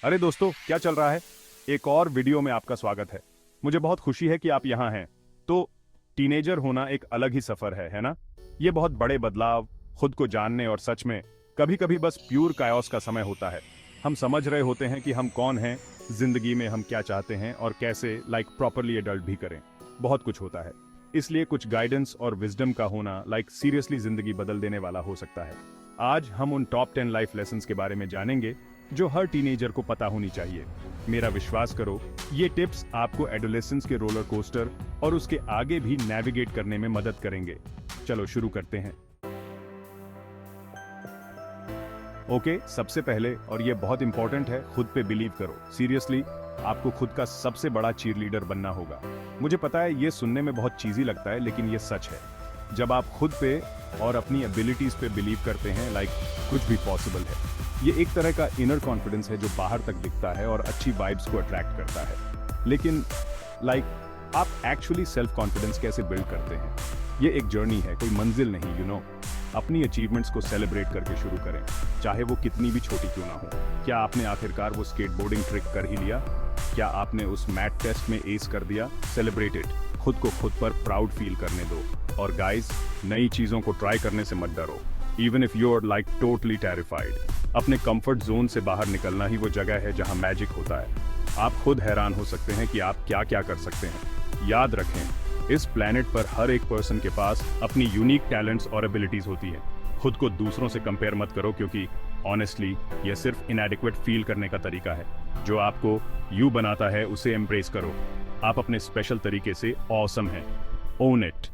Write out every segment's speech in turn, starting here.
अरे दोस्तों, क्या चल रहा है? एक और वीडियो में आपका स्वागत है। मुझे बहुत खुशी है कि आप यहाँ हैं। तो टीनेजर होना एक अलग ही सफर है ना? ये बहुत बड़े बदलाव, खुद को जानने और सच में कभी-कभी बस प्यूर कायोस का समय होता है। हम समझ रहे होते हैं कि हम कौन हैं, जिंदगी में हम क्या चाहते हैं और कैसे प्रॉपरली एडल्ट भी करें। बहुत कुछ होता है, इसलिए कुछ गाइडेंस और विजडम का होना सीरियसली जिंदगी बदल देने वाला हो सकता है। आज हम उन टॉप 10 लाइफ लेसन्स के बारे में जानेंगे जो हर टीनेजर को पता होनी चाहिए। मेरा विश्वास करो, ये टिप्स आपको एडोलेसेंस के रोलर कोस्टर और उसके आगे भी नेविगेट करने में मदद करेंगे। चलो शुरू करते हैं। ओके, सबसे पहले, और ये बहुत इंपॉर्टेंट है, खुद पे बिलीव करो। सीरियसली, आपको खुद का सबसे बड़ा चीयरलीडर बनना होगा। मुझे पता है ये सुनने में बहुत चीजी लगता है, लेकिन ये सच है। जब आप खुद पे और अपनी एबिलिटीज पे बिलीव करते हैं, कुछ भी पॉसिबल है। ये एक तरह का इनर कॉन्फिडेंस है जो बाहर तक दिखता है और अच्छी वाइब्स को अट्रैक्ट करता है। लेकिन आप एक्चुअली सेल्फ कॉन्फिडेंस कैसे बिल्ड करते हैं? ये एक जर्नी है, कोई मंजिल नहीं। अपनी अचीवमेंट्स को सेलिब्रेट करके शुरू करें, चाहे वो कितनी भी छोटी क्यों ना हो। क्या आपने आखिरकार वो स्केटबोर्डिंग ट्रिक कर ही लिया? क्या आपने उस मैथ टेस्ट में एस कर दिया? Celebrate it. खुद को खुद पर प्राउड फील करने दो। और गाइस, नई चीजों को ट्राई करने से मत डरो, even if you are totally terrified. अपने कंफर्ट जोन से बाहर निकलना ही वो जगह है जहां मैजिक होता है। आप खुद हैरान हो सकते हैं कि आप क्या क्या कर सकते हैं। याद रखें, इस प्लेनेट पर हर एक पर्सन के पास अपनी यूनिक टैलेंट्स और एबिलिटीज होती हैं। खुद को दूसरों से कंपेयर मत करो, क्योंकि ऑनेस्टली ये सिर्फ इनएडिक्वेट फील करने का तरीका है। जो आपको यू बनाता है उसे एम्ब्रेस करो। आप अपने स्पेशल तरीके से ऑसम हैं। Own it.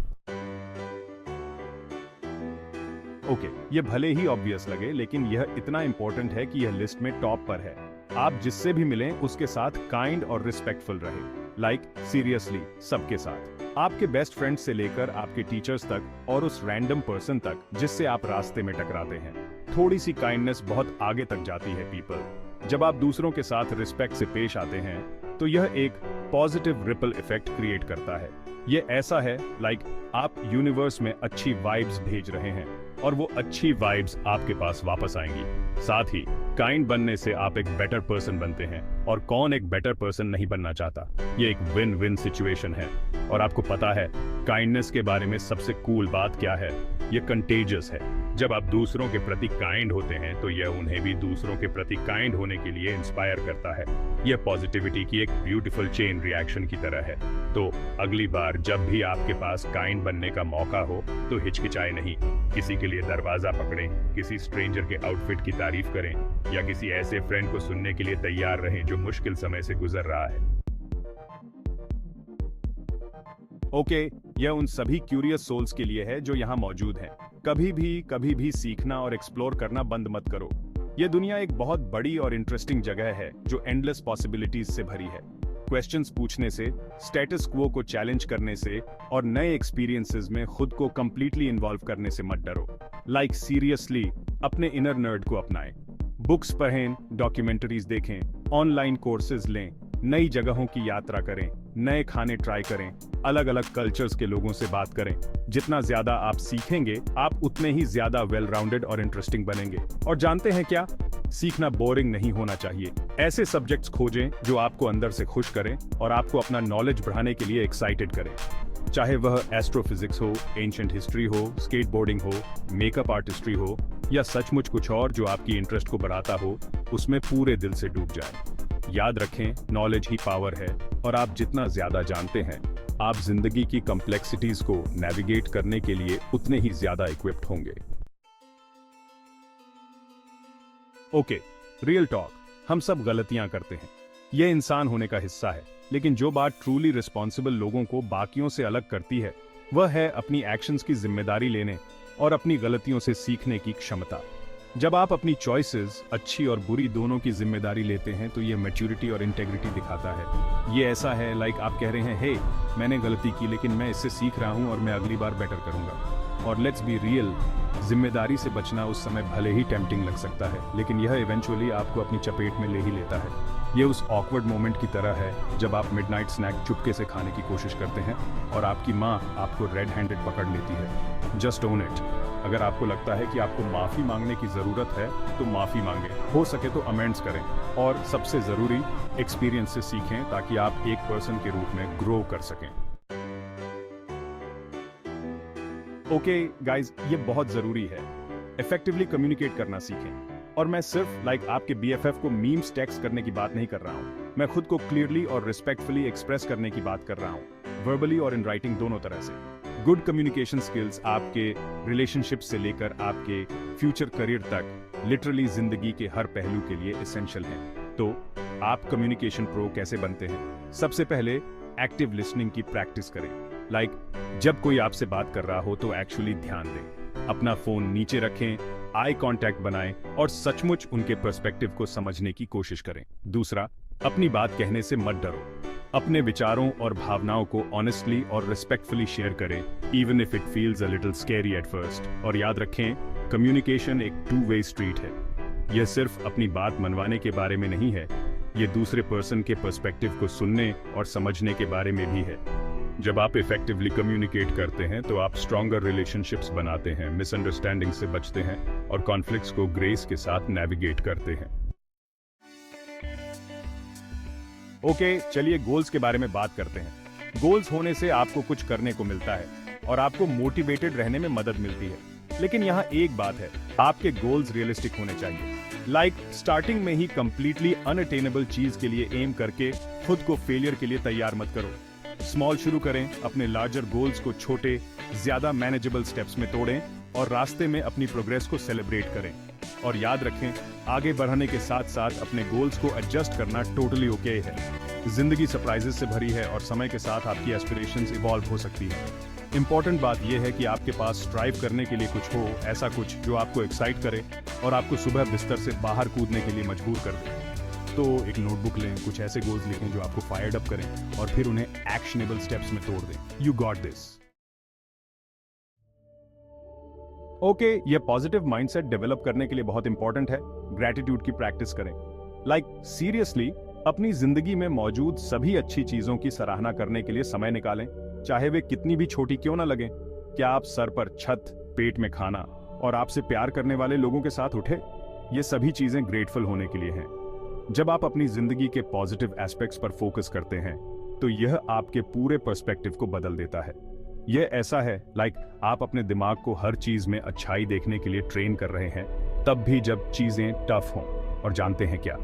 ओके, ये भले ही ऑब्वियस लगे, लेकिन यह इतना इंपॉर्टेंट है कि यह लिस्ट में टॉप पर है। आप जिससे भी मिलें उसके साथ काइंड और रिस्पेक्टफुल रहे। सीरियसली, सबके साथ। आपके बेस्ट फ्रेंड से लेकर आपके टीचर्स तक और उस रैंडम पर्सन तक जिससे आप रास्ते में टकराते हैं। थोड़ी सी काइंडनेस बहुत आगे तक जाती है पीपल। जब आप दूसरों के साथ रिस्पेक्ट से पेश आते हैं तो यह एक पॉजिटिव रिपल इफेक्ट क्रिएट करता है। ये ऐसा है आप यूनिवर्स में अच्छी वाइब्स भेज रहे हैं और वो अच्छी वाइब्स आपके पास वापस आएंगी। साथ ही काइंड बनने से आप एक बेटर पर्सन बनते हैं, और कौन एक बेटर पर्सन नहीं बनना चाहता। ये एक विन विन सिचुएशन है। और आपको पता है काइंडनेस के बारे में सबसे कूल बात क्या है? ये कंटेजियस है। जब आप दूसरों के प्रति काइंड होते हैं तो यह उन्हें भी दूसरों के प्रति काइंड होने के लिए इंस्पायर करता है। यह पॉजिटिविटी की एक ब्यूटीफुल चेन रिएक्शन की तरह है। तो अगली बार जब भी आपके पास काइंड बनने का मौका हो तो हिचकिचाए नहीं। किसी के लिए दरवाजा पकड़ें, किसी स्ट्रेंजर के आउटफिट की तारीफ करें, या किसी ऐसे फ्रेंड को सुनने के लिए तैयार रहें जो मुश्किल समय से गुजर रहा है। ओके, यह उन सभी क्यूरियस सोल्स के लिए है जो यहाँ मौजूद हैं। कभी भी सीखना और एक्सप्लोर करना बंद मत करो। यह दुनिया एक बहुत बड़ी और इंटरेस्टिंग जगह है जो एंडलेस पॉसिबिलिटीज से भरी है। क्वेश्चंस पूछने से, स्टेटस क्वो को चैलेंज करने से और नए एक्सपीरियंसेस में खुद को कंप्लीटली इन्वॉल्व करने से मत डरो। सीरियसली, अपने इनर नर्ड को अपनाएं। बुक्स पढ़ें, डॉक्यूमेंटरीज देखें, ऑनलाइन कोर्सेज लें, नई जगहों की यात्रा करें, नए खाने ट्राई करें, अलग अलग कल्चर्स के लोगों से बात करें। जितना ज्यादा आप सीखेंगे, आप उतने ही ज्यादा वेल राउंडेड और इंटरेस्टिंग बनेंगे। और जानते हैं क्या? सीखना बोरिंग नहीं होना चाहिए। ऐसे सब्जेक्ट्स खोजें जो आपको अंदर से खुश करें और आपको अपना नॉलेज बढ़ाने के लिए एक्साइटेड करें। चाहे वह एस्ट्रोफिजिक्स हो, एंशिएंट हिस्ट्री हो, स्केटबोर्डिंग हो, मेकअप आर्टिस्ट्री हो, या सचमुच कुछ और जो आपकी इंटरेस्ट को बढ़ाता हो, उसमें पूरे दिल से डूब जाए। याद रखें, नॉलेज ही पावर है, और आप जितना ज्यादा जानते हैं, आप जिंदगी की कॉम्प्लेक्सिटीज को नेविगेट करने के लिए उतने ही ज्यादा इक्विप्ड होंगे। Okay, real talk. हम सब गलतियां करते हैं, यह इंसान होने का हिस्सा है। लेकिन जो बात ट्रूली रिस्पॉन्सिबल लोगों को बाकियों से अलग करती है, वह है अपनी एक्शंस की जिम्मेदारी लेने और अपनी गलतियों से सीखने की क्षमता। जब आप अपनी चॉइसेस, अच्छी और बुरी दोनों की जिम्मेदारी लेते हैं, तो यह मैच्योरिटी और इंटेग्रिटी दिखाता है। ये ऐसा है आप कह रहे हैं, हे, मैंने गलती की, लेकिन मैं इससे सीख रहा हूं और मैं अगली बार बेटर करूंगा। और लेट्स बी रियल, जिम्मेदारी से बचना उस समय भले ही टेम्पटिंग लग सकता है, लेकिन यह इवेंचुअली आपको अपनी चपेट में ले ही लेता है। यह उस ऑकवर्ड मोमेंट की तरह है जब आप मिडनाइट स्नैक चुपके से खाने की कोशिश करते हैं और आपकी माँ आपको रेड हैंडेड पकड़ लेती है। Just own it. अगर आपको लगता है कि आपको माफी मांगने की जरूरत है तो माफी मांगें, हो सके तो अमेंड्स करें, और सबसे जरूरी एक्सपीरियंस से सीखें ताकि आप एक पर्सन के रूप में ग्रो कर सकें। ओके गाइज, ये बहुत जरूरी है। इफेक्टिवली कम्युनिकेट करना सीखें। और मैं सिर्फ आपके BFF को मीम्स टेक्स्ट करने की बात नहीं कर रहा हूं। मैं खुद को क्लियरली और रिस्पेक्टफुली एक्सप्रेस करने की बात कर रहा हूं, वर्बली और इन राइटिंग दोनों तरह से। गुड कम्युनिकेशन स्किल्स आपके रिलेशनशिप से लेकर आपके फ्यूचर करियर तक लिटरली जिंदगी के हर पहलू के लिए एसेंशियल हैं। तो आप कम्युनिकेशन प्रो कैसे बनते हैं? सबसे पहले एक्टिव लिसनिंग की प्रैक्टिस करें। जब कोई आपसे बात कर रहा हो तो एक्चुअली ध्यान दें, अपना फोन नीचे रखें, आई कांटेक्ट बनाएं और सचमुच उनके पर्सपेक्टिव को समझने की कोशिश करें। दूसरा, अपनी बात कहने से मत डरो। अपने विचारों और भावनाओं को ऑनेस्टली और रिस्पेक्टफुली शेयर करें, even if it feels a little scary at first. और याद रखें, कम्युनिकेशन एक टू वे स्ट्रीट है। यह सिर्फ अपनी बात मनवाने के बारे में नहीं है, ये दूसरे पर्सन के पर्सपेक्टिव को सुनने और समझने के बारे में भी है। जब आप इफेक्टिवली कम्युनिकेट करते हैं तो आप स्ट्रॉन्गर रिलेशनशिप्स बनाते हैं, मिसअंडरस्टैंडिंग से बचते हैं और कॉन्फ्लिक्ट्स को ग्रेस के साथ नेविगेट करते हैं। ओके, चलिए गोल्स के बारे में बात करते हैं। गोल्स होने से आपको कुछ करने को मिलता है और आपको मोटिवेटेड रहने में मदद मिलती है। लेकिन यहाँ एक बात है, आपके गोल्स रियलिस्टिक होने चाहिए। स्टार्टिंग में ही कंप्लीटली अनअटेनेबल चीज के लिए एम करके खुद को फेलियर के लिए तैयार मत करो। स्मॉल शुरू करें, अपने लार्जर गोल्स को छोटे, ज्यादा मैनेजेबल स्टेप्स में तोड़ें और रास्ते में अपनी प्रोग्रेस को सेलिब्रेट करें। और याद रखें, आगे बढ़ने के साथ साथ अपने गोल्स को एडजस्ट करना टोटली ओके है। जिंदगी सरप्राइजेस से भरी है और समय के साथ आपकी एस्पिरेशंस इवॉल्व हो सकती है। इंपॉर्टेंट बात यह है कि आपके पास स्ट्राइव करने के लिए कुछ हो, ऐसा कुछ जो आपको एक्साइट करे और आपको सुबह बिस्तर से बाहर कूदने के लिए मजबूर कर दे। तो एक नोटबुक लें, कुछ ऐसे गोल्स लिखें जो आपको फायर्ड अप करें और फिर उन्हें एक्शनेबल स्टेप्स में तोड़ दें। You got this. ओके, ये पॉजिटिव माइंडसेट डेवलप करने के लिए बहुत इंपॉर्टेंट है। ग्रैटिट्यूड की प्रैक्टिस करें। सीरियसली अपनी जिंदगी में मौजूद सभी अच्छी चीजों की सराहना करने के लिए समय निकालें, चाहे वे कितनी भी छोटी क्यों ना लगें। क्या आप सर पर छत, पेट में खाना और आपसे प्यार करने वाले लोगों के साथ उठे? ये सभी चीजें ग्रेटफुल होने के लिए हैं। जब आप अपनी जिंदगी के पॉजिटिव एस्पेक्ट्स पर फोकस करते हैं तो यह आपके पूरे पर्सपेक्टिव को बदल देता है। यह ऐसा है आप अपने दिमाग को हर चीज में अच्छाई देखने के लिए ट्रेन कर रहे हैं, तब भी जब चीजें टफ हों। और जानते हैं क्या?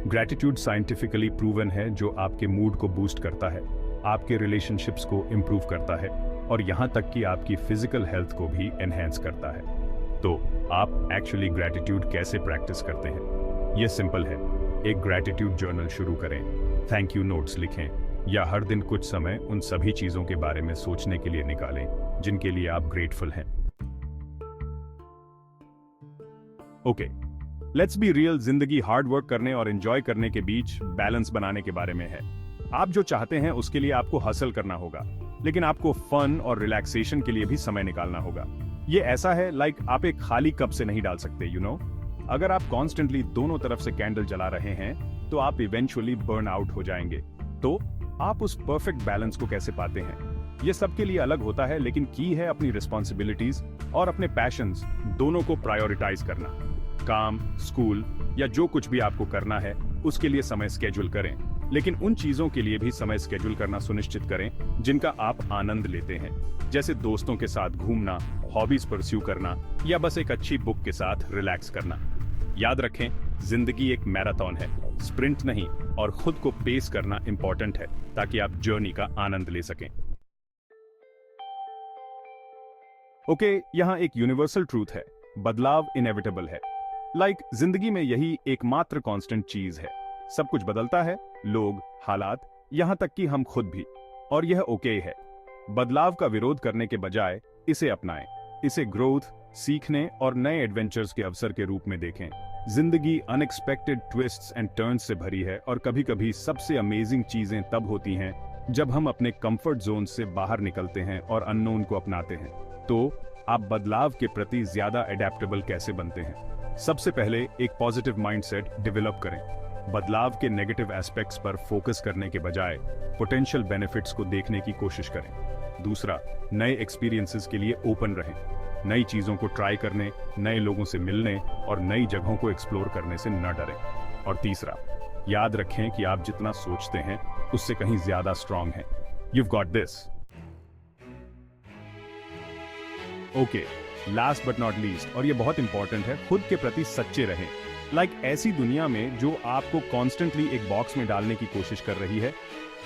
ग्रैटिट्यूड साइंटिफिकली प्रूवन है, जो आपके मूड को बूस्ट करता है, आपके रिलेशनशिप्स को इंप्रूव करता है और यहां तक कि आपकी फिजिकल हेल्थ को भी एनहेंस करता है। तो आप एक्चुअली ग्रैटिट्यूड कैसे प्रैक्टिस करते हैं? यह सिंपल है। एक ग्रैटिट्यूड जर्नल शुरू करें, थैंक यू नोट्स लिखें या हर दिन कुछ समय उन सभी चीजों के बारे में सोचने के लिए निकालें जिनके लिए आप ग्रेटफुल हैं। ओके, लेट्स बी रियल, जिंदगी हार्ड वर्क करने और एंजॉय करने के बीच बैलेंस बनाने के बारे में है। आप जो चाहते हैं उसके लिए आपको हसल करना होगा, लेकिन आपको फन और रिलैक्सेशन के लिए भी समय निकालना होगा। ये ऐसा है आप एक खाली कप से नहीं डाल सकते, यू नो। अगर आप कॉन्स्टेंटली दोनों तरफ से कैंडल जला रहे हैं तो आप इवेंचुअली बर्न आउट हो जाएंगे। तो आप उस परफेक्ट बैलेंस को कैसे पाते हैं? ये सबके लिए अलग होता है, लेकिन की है अपनी रिस्पॉन्सिबिलिटीज और अपने पैशंस दोनों को प्रायोरिटाइज करना। काम, स्कूल या जो कुछ भी आपको करना है उसके लिए समय स्केड्यूल करें, लेकिन उन चीजों के लिए भी समय स्केड्यूल करना सुनिश्चित करें जिनका आप आनंद लेते हैं, जैसे दोस्तों के साथ घूमना, हॉबीज परस्यू करना या बस एक अच्छी बुक के साथ रिलैक्स करना। याद रखें, जिंदगी एक मैराथन है, स्प्रिंट नहीं, और खुद को पेस करना इंपॉर्टेंट है ताकि आप जर्नी का आनंद ले सकें। ओके, यहां एक यूनिवर्सल ट्रूथ है, बदलाव इनएविटेबल है। जिंदगी में यही एकमात्र कांस्टेंट चीज है। सब कुछ बदलता है, लोग, हालात, यहां तक कि हम खुद भी, और यह ओके है। बदलाव का विरोध करने के बजाय इसे अपनाएं, इसे ग्रोथ, सीखने और नए एडवेंचर्स के अवसर के रूप में देखें। जिंदगी अनएक्सपेक्टेड ट्विस्ट्स एंड टर्न्स से भरी है और कभी-कभी सबसे अमेजिंग चीजें तब होती हैं जब हम अपने कंफर्ट जोन से बाहर निकलते हैं और अननोन को अपनाते हैं। तो आप बदलाव के प्रति ज्यादा एडेप्टेबल कैसे बनते हैं? सबसे पहले एक पॉजिटिव माइंडसेट डेवलप करें। बदलाव के नेगेटिव एस्पेक्ट्स पर फोकस करने के बजाय पोटेंशियल बेनिफिट्स को देखने की कोशिश करें। दूसरा, नए एक्सपीरियंसेस के लिए ओपन रहें। नई चीज़ों को ट्राई करने, नए लोगों से मिलने और नई जगहों को एक्सप्लोर करने से न डरें। और तीसरा, याद रखें कि आप जितना सोचते हैं उससे कहीं ज्यादा स्ट्रांग हैं। You've got this. Okay, last but not least, और ये बहुत इंपॉर्टेंट है, खुद के प्रति सच्चे रहें। ऐसी दुनिया में जो आपको कॉन्स्टेंटली एक बॉक्स में डालने की कोशिश कर रही है,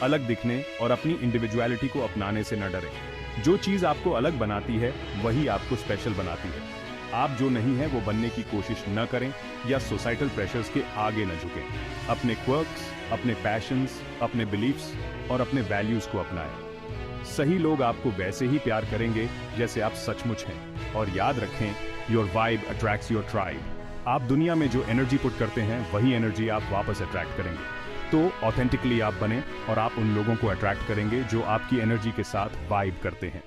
अलग दिखने और अपनी इंडिविजुअलिटी को अपनाने से न डरें। जो चीज आपको अलग बनाती है वही आपको स्पेशल बनाती है। आप जो नहीं है वो बनने की कोशिश न करें या सोसाइटल प्रेशर्स के आगे न झुकें। अपने क्वर्क्स, अपने पैशंस, अपने बिलीफ्स और अपने वैल्यूज को अपनाएं। सही लोग आपको वैसे ही प्यार करेंगे जैसे आप सचमुच हैं। और याद रखें, your vibe attracts your tribe. आप दुनिया में जो एनर्जी पुट करते हैं वही एनर्जी आप वापस अट्रैक्ट करेंगे। तो ऑथेंटिकली आप बने और आप उन लोगों को अट्रैक्ट करेंगे जो आपकी एनर्जी के साथ वाइब करते हैं।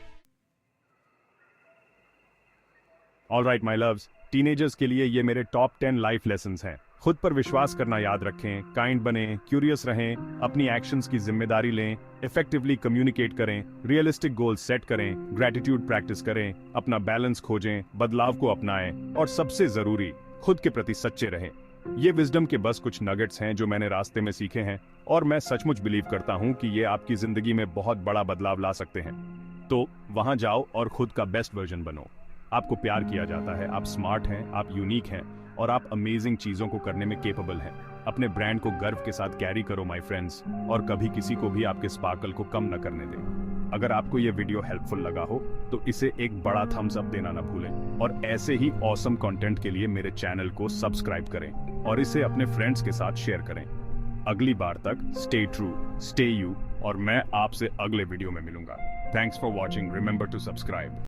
ऑलराइट माय लव्स, टीनेजर्स के लिए ये मेरे टॉप 10 लाइफ लेसन्स हैं। खुद पर विश्वास करना याद रखें, काइंड बने, क्यूरियस रहें, अपनी एक्शंस की जिम्मेदारी लें, इफेक्टिवली कम्युनिकेट करें, रियलिस्टिक गोल सेट करें, ग्रैटिट्यूड प्रैक्टिस करें, अपना बैलेंस खोजें, बदलाव को अपनाएं और सबसे जरूरी, खुद के प्रति सच्चे रहें। ये विजडम के बस कुछ नगेट्स हैं जो मैंने रास्ते में सीखे हैं और मैं सचमुच बिलीव करता हूं कि ये आपकी जिंदगी में बहुत बड़ा बदलाव ला सकते हैं। तो वहां जाओ और खुद का बेस्ट वर्जन बनो। आपको प्यार किया जाता है, आप स्मार्ट हैं, आप यूनिक हैं और आप अमेजिंग चीजों को करने में केपेबल हैं। अपने ब्रांड को गर्व के साथ कैरी करो माय फ्रेंड्स, और कभी किसी को भी आपके स्पार्कल को कम न करने दें। अगर आपको ये वीडियो हेल्पफुल लगा हो तो इसे एक बड़ा थम्स अप देना न भूलें और ऐसे ही ऑसम कंटेंट के लिए मेरे चैनल को सब्सक्राइब करें और इसे अपने फ्रेंड्स के साथ शेयर करें। अगली बार तक स्टे ट्रू, स्टे यू, और मैं आपसे अगले वीडियो में मिलूंगा। Thanks for watching, remember to subscribe.